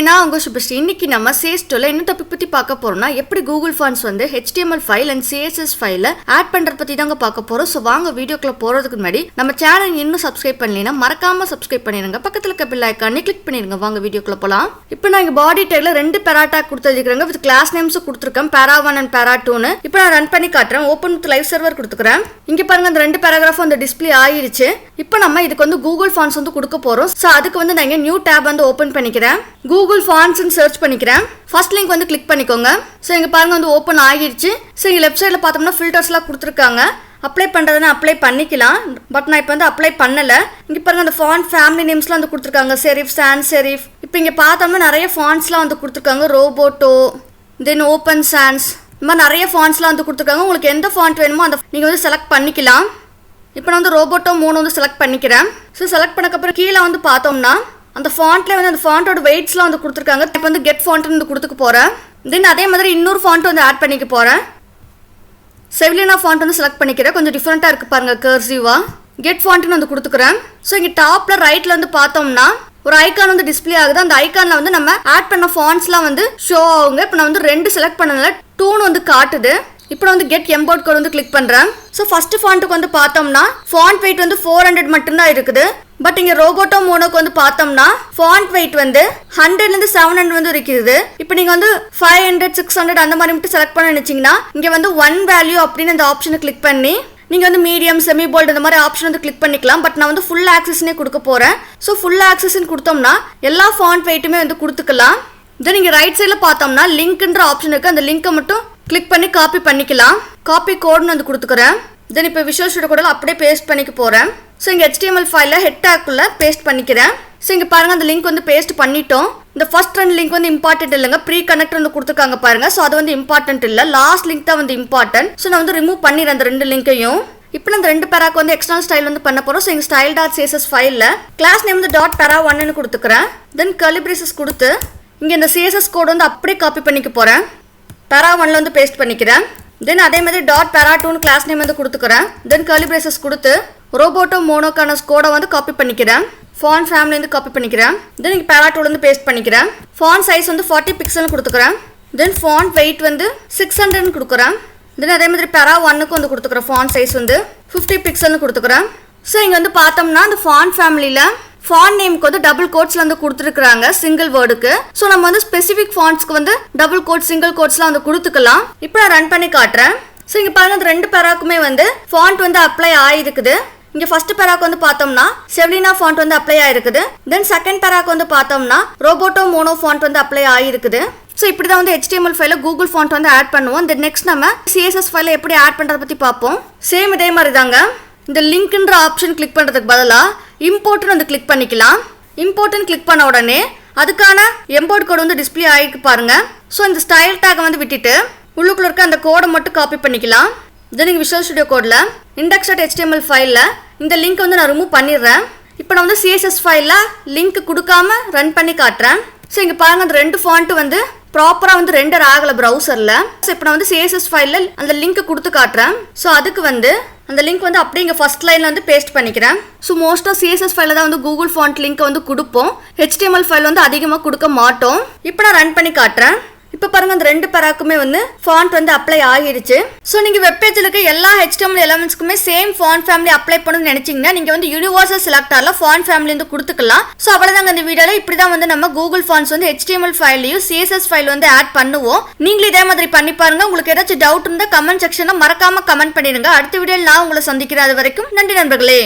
நான் உங்க சுபஸ்ரீ. இன்னைக்கு நம்ம csstutorial என்ன டாபிக் பத்தி பார்க்க போறோம்னா எப்படி கூகுள் ஃபாண்ட்ஸ் வந்து HTML ஃபைல் அண்ட் CSS ஃபைல்ல ஆட் பண்றது பத்தி தாங்க பார்க்க போறோம். சோ வாங்க வீடியோக்குள்ள போறதுக்கு முன்னாடி நம்ம சேனல் இன்னும் சப்ஸ்கிரைப் பண்ணலைனா மறக்காம சப்ஸ்கிரைப் பண்ணிருங்க. பக்கத்துல இருக்க பெல் ஐகானை கிளிக் பண்ணிருங்க. வாங்க வீடியோக்குள்ள போலாம். இப்போ நான் இங்க பாடி டேக்ல ரெண்டு பேரா டாக் கொடுத்திருக்கேங்க. வித் கிளாஸ் நேம்ஸ் கொடுத்திருக்கேன். பேரா 1 and பேரா 2 னு. இப்போ நான் ரன் பண்ணி காட்றேன். ஓபன் வித் லைவ் சர்வர் கொடுத்துக்கறேன். இங்க பாருங்க அந்த ரெண்டு பேராகிராஃப் வந்து டிஸ்ப்ளே ஆயிருச்சு. இப்போ நம்ம இதுக்கு வந்து கூகுள் ஃபாண்ட்ஸ் வந்து கொடுக்க போறோம். சோ அதுக்கு வந்து நான் இங்க நியூ tab வந்து ஓபன் பண்ணிக்கிறேன். கூகுள் ஃபாண்ட்ஸ் னு சர்ச் பண்ணிக்கிறேன். ஃபர்ஸ்ட் லிங்க் வந்து கிளிக் பண்ணிக்கோங்க. சோ இங்க பாருங்க வந்து ஓபன் ஆகிருச்சு. சோ இங்க லெஃப்ட் சைடுல பார்த்தோம்னா ஃபில்டர்ஸ்லாம் கொடுத்திருக்காங்க. அப்ளை பண்றதுனா அப்ளை பண்ணிக்கலாம். பட் நான் இப்போ வந்து அப்ளை பண்ணல. இங்க பாருங்க அந்த ஃபாண்ட் ஃபேமிலி நேம்ஸ்லாம் வந்து கொடுத்திருக்காங்க. Sheriff, chance sheriff. இப்போ இங்க பார்த்தோம்னா நிறைய ஃபாண்ட்ஸ்லாம் வந்து கொடுத்திருக்காங்க. ரோபோட்டோ, தென் ஓபன் சான்ஸ். இந்த மாதிரி நிறைய ஃபாண்ட்ஸ்லாம் வந்து கொடுத்திருக்காங்க. உங்களுக்கு எந்த ஃபாண்ட் வேணுமோ அந்த நீங்க வந்து செலக்ட் பண்ணிக்கலாம். இப்போ நான் வந்து ரோபோட்டோ 3 வந்து செலக்ட் பண்ணிக்கிறேன். ஸோ செலக்ட் பண்ணக்கப்புறம் கீழே வந்து பார்த்தோம்னா அந்த ஃபாண்ட்ல வந்து அந்த ஃபாண்டோட வெயிட்ஸ்லாம் வந்து கொடுத்துருக்காங்க. இப்போ வந்து கெட் ஃபாண்ட் வந்து கொடுத்துக்க போறேன். தென் அதே மாதிரி இன்னொரு ஃபாண்ட் வந்து ஆட் பண்ணிக்க போறேன். செவிலினா ஃபாண்ட் வந்து செலக்ட் பண்ணிக்கிறேன். கொஞ்சம் டிஃப்ரெண்டா இருக்கு பாருங்க, கர்சிவா. கெட் ஃபாண்ட்னு வந்து கொடுத்துக்கிறேன். ஸோ இங்க டாப்ல ரைட்ல வந்து பார்த்தோம்னா ஒரு ஐகான் வந்து டிஸ்ப்ளே ஆகுது. அந்த ஐகான்ல வந்து நம்ம ஆட் பண்ண ஃபாண்ட்ஸ்லாம் வந்து ஷோ ஆகுங்க. இப்போ நான் வந்து 2 செலக்ட் பண்ணதுல 2 வந்து காட்டுது. இப்போ வந்து கெட் எம்போர்ட் கோட் வந்து கிளிக் பண்றேன். ஸோ ஃபர்ஸ்ட் ஃபாண்ட்டுக்கு வந்து பார்த்தோம்னா ஃபாண்ட் வெயிட் வந்து 400 மட்டும்தான் இருக்குது. பட் இங்க ரோபோட்டோ 3க்கு வந்து பார்த்தோம்னா ஃபாண்ட் வெயிட் வந்து 100ல இருந்து 700 வந்து இருக்குது. இப்போ நீங்க வந்து 500, 600 அந்த மாதிரி மட்டும் செலக்ட் பண்ண நினைச்சீங்கன்னா இங்க வந்து 1 வேல்யூ அப்படின்னு அந்த ஆப்ஷனை கிளிக் பண்ணி நீங்க வந்து மீடியம், செமி போல்ட் இந்த மாதிரி ஆப்ஷன் வந்து கிளிக் பண்ணிக்கலாம். பட் நான் வந்து ஃபுல் ஆக்சஸ்னே கொடுக்க போறேன். ஸோ ஃபுல் ஆக்சஸ்ன்னு கொடுத்தோம்னா எல்லா ஃபாண்ட் வெயிட்டுமே வந்து கொடுத்துக்கலாம். தென் இங்க ரைட் சைட்ல பார்த்தோம்னா லிங்க்ன்ற ஆப்ஷன் இருக்கு. அந்த லிங்கை மட்டும் கிளிக் பண்ணி காப்பி பண்ணிக்கலாம். காப்பி கோட்னு வந்து கொடுத்துக்கிறேன். தென் இப்போ விஷுவல் ஸ்டுடியோ கோடில் அப்படியே பேஸ்ட் பண்ணிக்க போறேன். ஸோ இங்கே HTML ஃபைலில் ஹெட் டேக்குள்ள பேஸ்ட் பண்ணிக்கிறேன். ஸோ இங்கே பாருங்க அந்த லிங்க் வந்து பேஸ்ட் பண்ணிட்டோம். இந்த ஃபர்ஸ்ட் 2 லிங்க் வந்து இம்பார்ட்டன்ட் இல்லைங்க. ப்ரீ கனெக்ட் வந்து கொடுத்துருக்காங்க பாருங்க. ஸோ அது வந்து இம்பார்ட்டன்ட் இல்லை. லாஸ்ட் லிங்க் தான் வந்து இம்பார்ட்டன்ட். ஸோ நான் வந்து ரிமூவ் பண்ணிடுறேன் அந்த 2 லிங்கையும். இப்போ நான் அந்த 2 பேராக்கு வந்து எக்ஸ்டர்னல் ஸ்டைல் வந்து பண்ண போறோம். ஸோ இங்கே style.css ஃபைலில் கிளாஸ் நேம் வந்து .para1 னு கொடுத்துக்கிறேன். தென் கர்லி பிரேசஸ் கொடுத்து இங்கே இந்த CSS கோட் வந்து அப்படியே காப்பி பண்ணிக்க போறேன். para 1ல வந்து பேஸ்ட் பண்ணிக்கிறேன். தென் அதே மாதிரி .para2 னு கிளாஸ் நேம் வந்து கொடுத்துக்கிறேன். தென் கர்லி பிரேசஸ் கொடுத்து ரோபோட்டோ மோனோக்கான கோடை வந்து காப்பி பண்ணிக்கிறேன். ஃபாண்ட் ஃபேமிலி வந்து காப்பி பண்ணிக்கிறேன். தென் இங்கே para 2ல வந்து பேஸ்ட் பண்ணிக்கிறேன். ஃபாண்ட் சைஸ் வந்து 40 பிக்சல்னு கொடுத்துக்கிறேன். தென் ஃபாண்ட் வெயிட் வந்து 600 னு கொடுக்குறேன். தென் அதே மாதிரி para 1க்கு வந்து கொடுத்துக்கிறேன். ஃபாண்ட் சைஸ் வந்து 50 பிக்சல்னு கொடுத்துக்கிறேன். ஸோ இங்கே வந்து பார்த்தோம்னா அந்த ஃபாண்ட் ஃபேமிலியில் ஃபாண்ட் நேம்க்கு வந்து டபுள் கோட்ஸ்ல வந்து கொடுத்துருக்காங்க சிங்கிள் வேர்டுக்கு. ஸோ நம்ம வந்து ஸ்பெசிஃபிக் ஃபாண்ட்ஸ்க்கு வந்து டபுள் கோட், சிங்கிள் கோட்ஸ்லாம் வந்து கொடுத்துக்கலாம். இப்போ நான் ரன் பண்ணி காட்டுறேன். ஸோ இங்கே பாருங்க அந்த 2 பேராக்குமே வந்து ஃபாண்ட் வந்து அப்ளை ஆயிருக்குது. இங்க ஃபர்ஸ்ட் பேராக்கு வந்து பார்த்தோம்னா செவிலினா ஃபாண்ட் வந்து அப்ளை ஆயிருக்குது. தென் செகண்ட் பேராக்கு வந்து பார்த்தோம்னா ரோபோட்டோ மோனோ ஃபாண்ட் வந்து அப்ளை ஆயிருக்குது. ஸோ இப்படி தான் வந்து HTML ஃபைல கூகுள் ஃபாண்ட் வந்து ஆட் பண்ணுவோம். தென் நெக்ஸ்ட் நம்ம CSS ஃபைல எப்படி ஆட் பண்றத பத்தி பார்ப்போம். சேம் இதே மாதிரி தாங்க. இந்த லிங்க்ன்ற ஆப்ஷன் கிளிக் பண்றதுக்கு பதிலா இம்போர்ட்னு வந்து கிளிக் பண்ணிக்கலாம். இம்போர்ட்னு கிளிக் பண்ண உடனே அதுக்கான எம்போர்ட் கோட் வந்து டிஸ்ப்ளே ஆயிருக்கு பாருங்க. ஸோ இந்த ஸ்டைல் டேக் வந்து விட்டுட்டு உள்ளுக்குள்ள இருக்க அந்த கோடை மட்டும் காப்பி பண்ணிக்கலாம். தென் இங்கே விஷுவல் ஸ்டுடியோ கோட்ல index.html ஃபைலில் இந்த லிங்க் வந்து நான் ரிமூவ் பண்ணிடுறேன். இப்போ நான் வந்து CSS ஃபைலில் லிங்க் கொடுக்காம ரன் பண்ணி காட்டுறேன். ஸோ இங்கே பாருங்க அந்த 2 ஃபாண்ட் வந்து ப்ராப்பராக வந்து ரெண்டர் ஆகலை ப்ரௌசரில். ஸோ இப்போ நான் வந்து CSS ஃபைலில் அந்த லிங்க் கொடுத்து காட்டுறேன். ஸோ அதுக்கு வந்து அந்த லிங்க் வந்து அப்படியே இங்கே ஃபர்ஸ்ட் லைனில் வந்து பேஸ்ட் பண்ணிக்கிறேன். ஸோ மோஸ்ட்டாக CSS ஃபைலில் தான் வந்து கூகுள் ஃபாண்ட் லிங்க் வந்து கொடுப்போம். HTML ஃபைல் வந்து அதிகமாக கொடுக்க மாட்டோம். இப்போ நான் ரன் பண்ணி காட்டுறேன். இப்போ பாருங்க அந்த 2 பேராக்குமே வந்து ஃபாண்ட் வந்து அப்ளை ஆகிருச்சு. ஸோ நீங்க வெப் பேஜ்ல இருக்க எல்லா HTML எலிமெண்ட்ஸ்க்குமே சேம் ஃபாண்ட் ஃபேமிலி அப்ளை பண்ணணும்னு நினைச்சீங்கன்னா நீங்க வந்து யூனிவர்சல் செலக்டர்ல ஃபாண்ட் ஃபேமிலி வந்து கொடுத்துக்கலாம். ஸோ அவ்வளவுதாங்க இந்த வீடியோல. இப்படி தான் வந்து நம்ம கூகுள் ஃபாண்ட்ஸ் வந்து HTML ஃபைலையும் CSS ஃபைல் வந்து ஆட் பண்ணுவோம். நீங்களும் இதே மாதிரி பண்ணி பாருங்க. உங்களுக்கு ஏதாச்சும் டவுட் இருந்தா கமெண்ட் செக்ஷன்ல மறக்காம கமெண்ட் பண்ணிடுங்க. அடுத்த வீடியோல நான் உங்களை சந்திக்கிறேன். அது வரைக்கும் நன்றி நண்பர்களே.